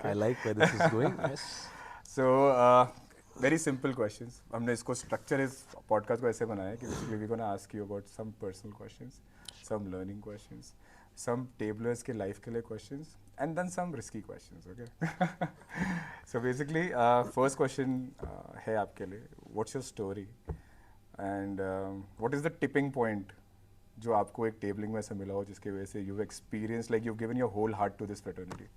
I like where this is going. Yes. So very simple questions. हमने इसको structure इस podcast को ऐसे बनाया कि basically we're gonna ask you about some personal questions, some learning questions, some tablers के life के लिए questions, and then some risky questions. Okay. So basically first question है आपके लिए. What's your story? And what is the tipping point जो आपको एक tabling में ऐसा मिला हो जिसके वजह से you've experienced like you've given your whole heart to this fraternity?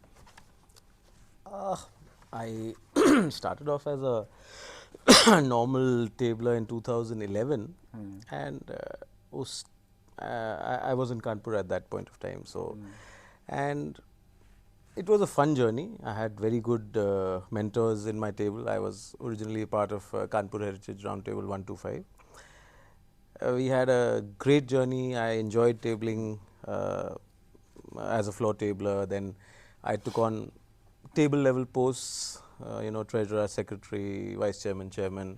I started off as a normal tabler in 2011, and I was in Kanpur at that point of time. So, and it was a fun journey. I had very good mentors in my table. I was originally a part of Kanpur Heritage Round Table 125. We had a great journey. I enjoyed tabling as a floor tabler. Then I took on table level posts, treasurer, secretary, vice chairman, chairman.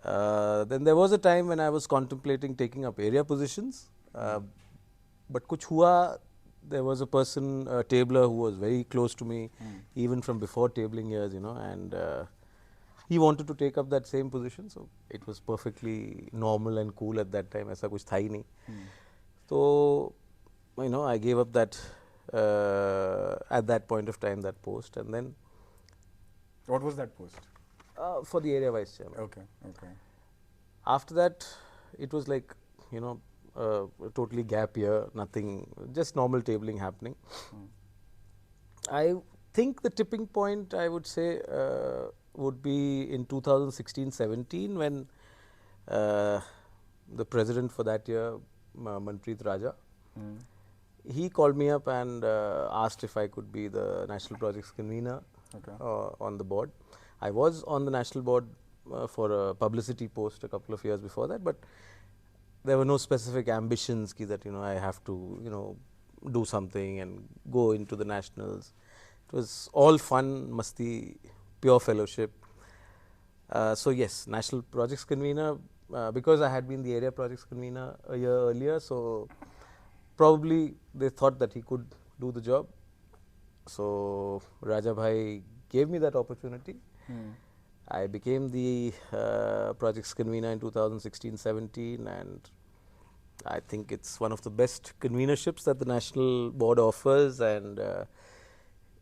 Then there was a time when I was contemplating taking up area positions, but kuch hua, there was a person, a tabler who was very close to me, even from before tabling years, and he wanted to take up that same position, so it was perfectly normal and cool at that time. ऐसा कुछ था ही नहीं. So, I gave up that at that point of time, that post, and then. What was that post? For the area vice chairman. Okay. After that, it was like, totally gap year, nothing, just normal tabling happening. I think the tipping point, I would say, would be in 2016-17 when the president for that year, Manpreet Raja, he called me up and asked if I could be the national projects convener on the board. I was on the national board for a publicity post a couple of years before that, but there were no specific ambitions that I have to do something and go into the nationals. It was all fun, masti, pure fellowship. So yes, national projects convener, because I had been the area projects convener a year earlier, so probably they thought that he could do the job. So Raja Bhai gave me that opportunity. I became the projects convener in 2016-17, and I think it's one of the best convenerships that the national board offers, and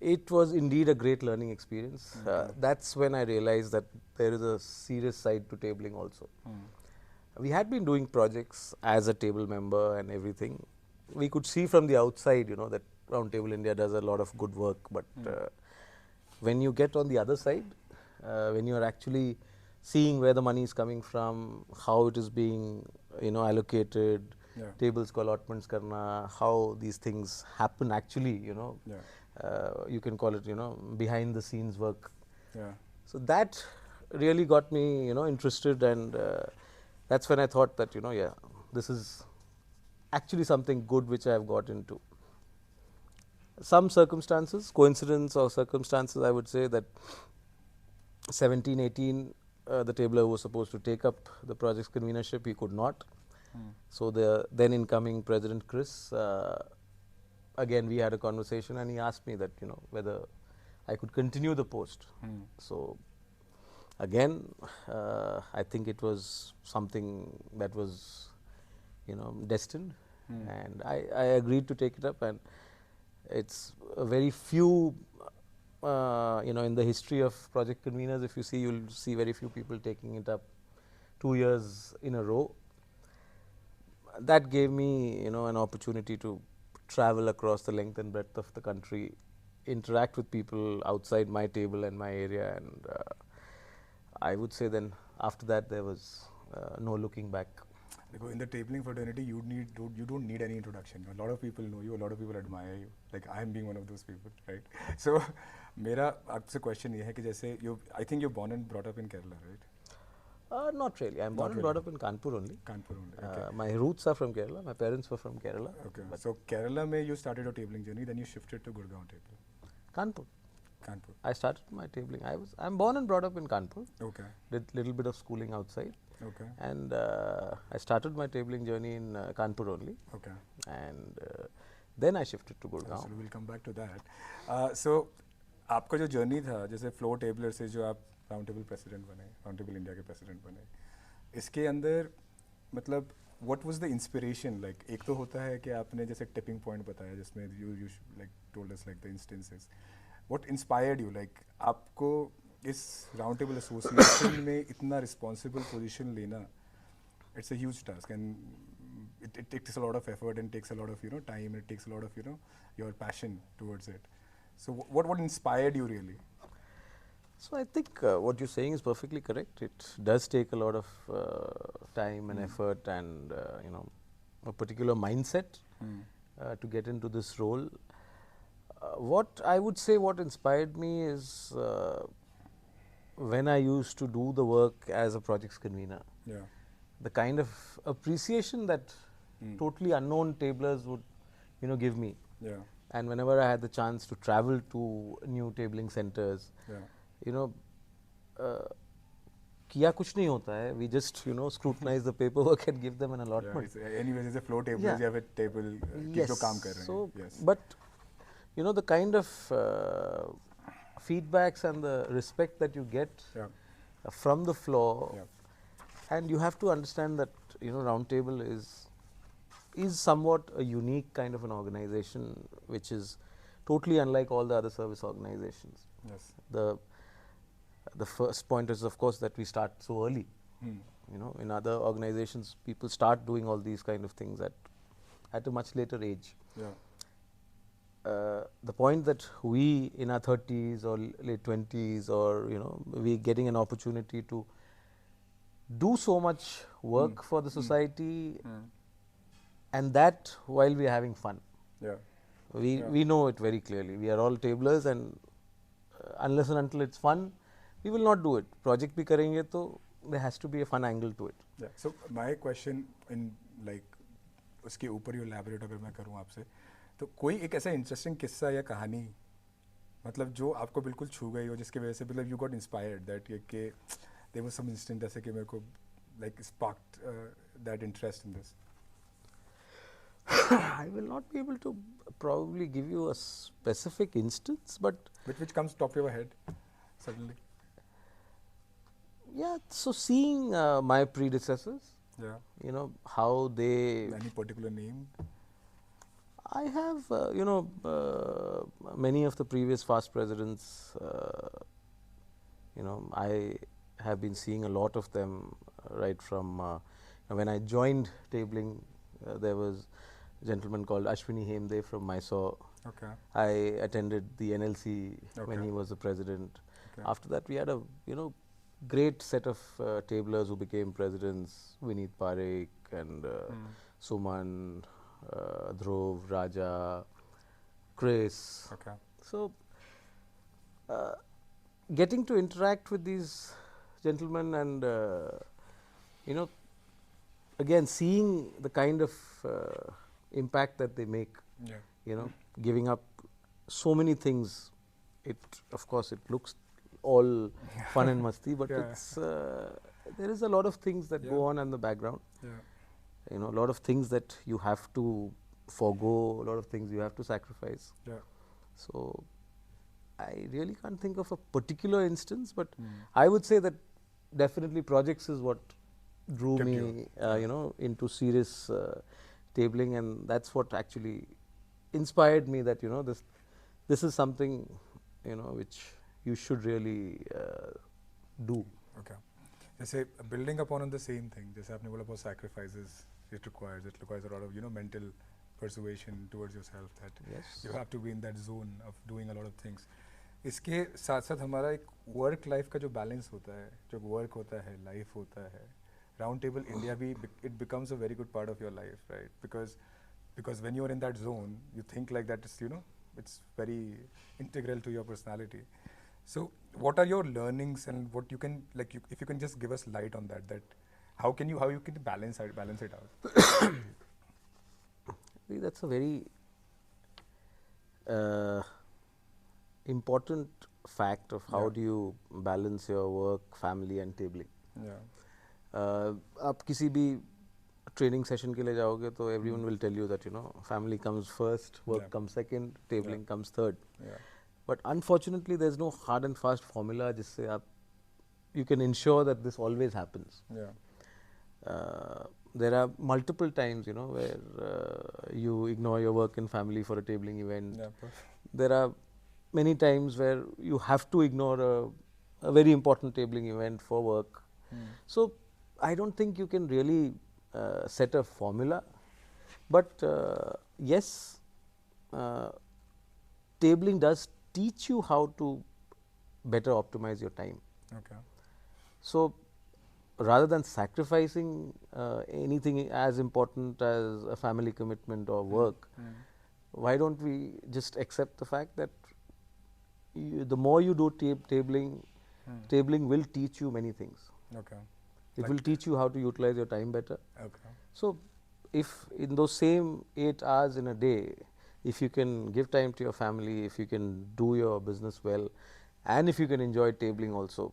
it was indeed a great learning experience. That's when I realized that there is a serious side to tabling also. We had been doing projects as a table member and everything. We could see from the outside, that Round Table India does a lot of good work, but when you get on the other side, when you are actually seeing where the money is coming from, how it is being allocated, tables ko allotments karna, how these things happen actually, you can call it behind the scenes work. So that really got me interested, and that's when I thought that this is actually something good which I have got into. Some circumstances, coincidence or circumstances, I would say that 17-18, the tabler who was supposed to take up the project's convenership, he could not. So the then incoming President Chris, again we had a conversation, and he asked me that whether I could continue the post. So again, I think it was something that was, destined, and I agreed to take it up, and it's a very few, in the history of project conveners, if you see, you'll see very few people taking it up 2 years in a row. That gave me, an opportunity to travel across the length and breadth of the country, interact with people outside my table and my area, and I would say then after that there was no looking back. Because in the tabling fraternity, you don't need any introduction. A lot of people know you, a lot of people admire you. Like I am being one of those people, right? So, मेरा आपसे question ये है कि जैसे I think you're born and brought up in Kerala, right? Not really. I'm born and brought up in Kanpur only. Kanpur only. Okay. My roots are from Kerala. My parents were from Kerala. Okay. So Kerala में you started your tabling journey, then you shifted to Gurgaon table. Kanpur. Kanpur. I started my tabling. I'm born and brought up in Kanpur. Okay. Did little bit of schooling outside. Okay. And I started my tabling journey in Kanpur only. Okay. And then I shifted to Gurgaon. So we'll come back to that. So आपका जो journey था, जैसे floor tabler से जो आप round table president बने, round table India के president बने, इसके अंदर मतलब what was the inspiration? Like एक तो होता है कि आपने जैसे टिपिंग पॉइंट बताया जिसमें you like told us like the instances, what inspired you? Like आपको इस राउंड टेबल एसोसिएशन में इतना रिस्पॉन्सिबल पोजीशन लेना, it's a huge task and it takes a lot of effort and takes a lot of time, and it takes a lot of your passion towards it. So what inspired you really? So I think what you're saying is perfectly correct. It does take a lot of time and effort and a particular mindset to get into this role. What I would say, what inspired me is when I used to do the work as a projects convener. Yeah. The kind of appreciation that totally unknown tablers would give me. Yeah. And whenever I had the chance to travel to new tabling centers, किया कुछ नहीं होता है. We just scrutinize the paperwork and give them an allotment. Yeah, anyways, it's a floor table. You have a table कि जो काम कर रहे हैं. So, yes. But the kind of feedbacks and the respect that you get from the floor, and you have to understand that round table is somewhat a unique kind of an organization which is totally unlike all the other service organizations. Yes. The first point is, of course, that we start so early. In other organizations, people start doing all these kind of things at a much later age. Yeah. The point that we in our 30s or late 20s, or we getting an opportunity to do so much work for the society, and that while we are having fun. Yeah. We know it very clearly. We are all tablers, and unless and until it's fun, we will not do it. Project bhi karenge to there has to be a fun angle to it. Yeah. So my question in like उसके ऊपर ही elaborate अगर मैं करूँ आपसे, तो कोई एक ऐसा इंटरेस्टिंग किस्सा या कहानी मतलब जो आपको बिल्कुल छू गई हो, जिसकी वजह से मतलब you got inspired that कि there was some instant जैसे कि मेरे को like sparked that interest in this. I will not be able to probably give you a specific instance, but which comes top of your head suddenly. Yeah, so seeing my predecessors, how they. Any particular name? I have, many of the previous FAST presidents. I have been seeing a lot of them right from when I joined tabling. There was a gentleman called Ashwini Hemde from Mysore. Okay. I attended the NLC when he was the president. Okay. After that, we had a great set of tablers who became presidents: Vineet Parekh and Suman, Dhruv, Raja, Chris. Okay. So, getting to interact with these gentlemen and again seeing the kind of impact that they make, giving up so many things. It, of course, it looks all fun and masti, but it's there is a lot of things that go on in the background. A lot of things that you have to forgo, a lot of things you have to sacrifice. So I really can't think of a particular instance, but I would say that definitely projects is what drew Kept me, you. into serious tabling, and that's what actually inspired me that this is something which you should really do. Okay. जैसे building upon on the same thing, जैसे आपने बोला बहुत sacrifices it requires a lot of mental persuasion towards yourself that Yes. you have to be in that zone of doing a lot of things. इसके साथ साथ हमारा एक work life का जो बैलेंस होता है, जो वर्क होता है, लाइफ होता है, राउंड टेबल इंडिया भी it becomes a very good part of your life, right? Because when you're in that zone, you think like that is it's very integral to your personality. So what are your learnings and what you can if you can just give us light on that how you can balance it out? That's a very important fact of how Yeah. do you balance your work, family and tabling. Yeah. आप किसी भी training session के लिए जाओगे तो everyone will tell you that family comes first, work Yeah. comes second, tabling comes third. Yeah. But unfortunately there's no hard and fast formula जिससे आप you can ensure that this always happens. Yeah. There are multiple times where you ignore your work and family for a tabling event. Yeah. Perfect. There are many times where you have to ignore a very important tabling event for work. So I don't think you can really set a formula, but yes, tabling does teach you how to better optimize your time. Okay. So rather than sacrificing anything as important as a family commitment or work, why don't we just accept the fact that the more you do tabling, tabling will teach you many things. Okay. It will teach you how to utilize your time better. Okay. So if in those same 8 hours in a day, if you can give time to your family, if you can do your business well, and if you can enjoy tabling also,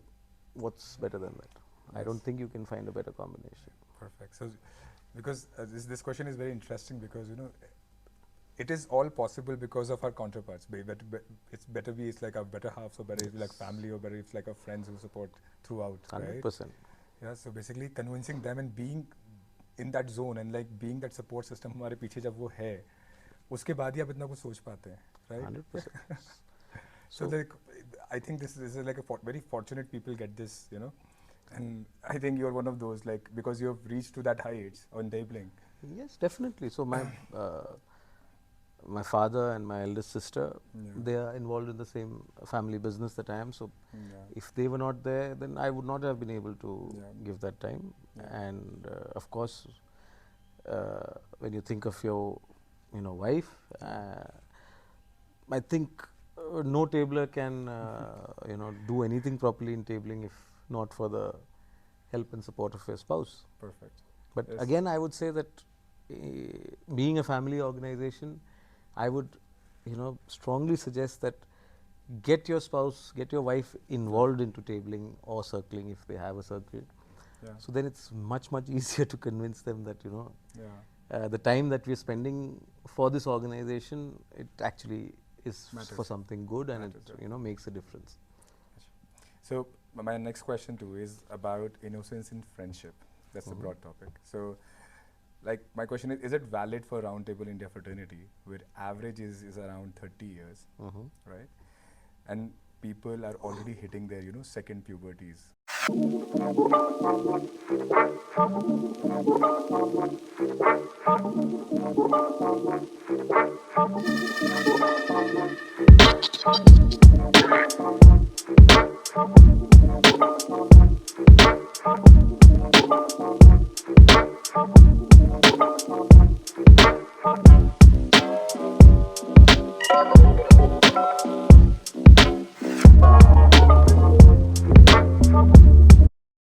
what's better than that? I don't think you can find a better combination. Perfect. So because this question is very interesting because it is all possible because of our counterparts. It's better be it's like our better halves, or better if like family, or better if like our friends who support throughout. 100%. Right? Yeah. So basically convincing them and being in that zone and like being that support system हमारे पीछे जब वो है, उसके बाद ही आप इतना कुछ सोच पाते हैं, right? 100%. So like, I think this is like very fortunate people get this, and I think you're one of those, like, because you have reached to that heights on tabling. Yes, definitely. So my father and my eldest sister, they are involved in the same family business that I am. So if they were not there, then I would not have been able to give that time. And of course, when you think of your wife, I think no tabler can do anything properly in tabling if not for the help and support of your spouse. Perfect. But again, I would say that being a family organization, I would strongly suggest that get your spouse, get your wife involved into tabling or circling if they have a circle. So then it's much easier to convince them that the time that we're spending for this organization, it actually is for something good, and it makes a difference. So my next question too is about innocence in friendship. That's a broad topic. So like my question is it valid for Round Table India fraternity where average is around 30 years, right? And people are already hitting their second puberties.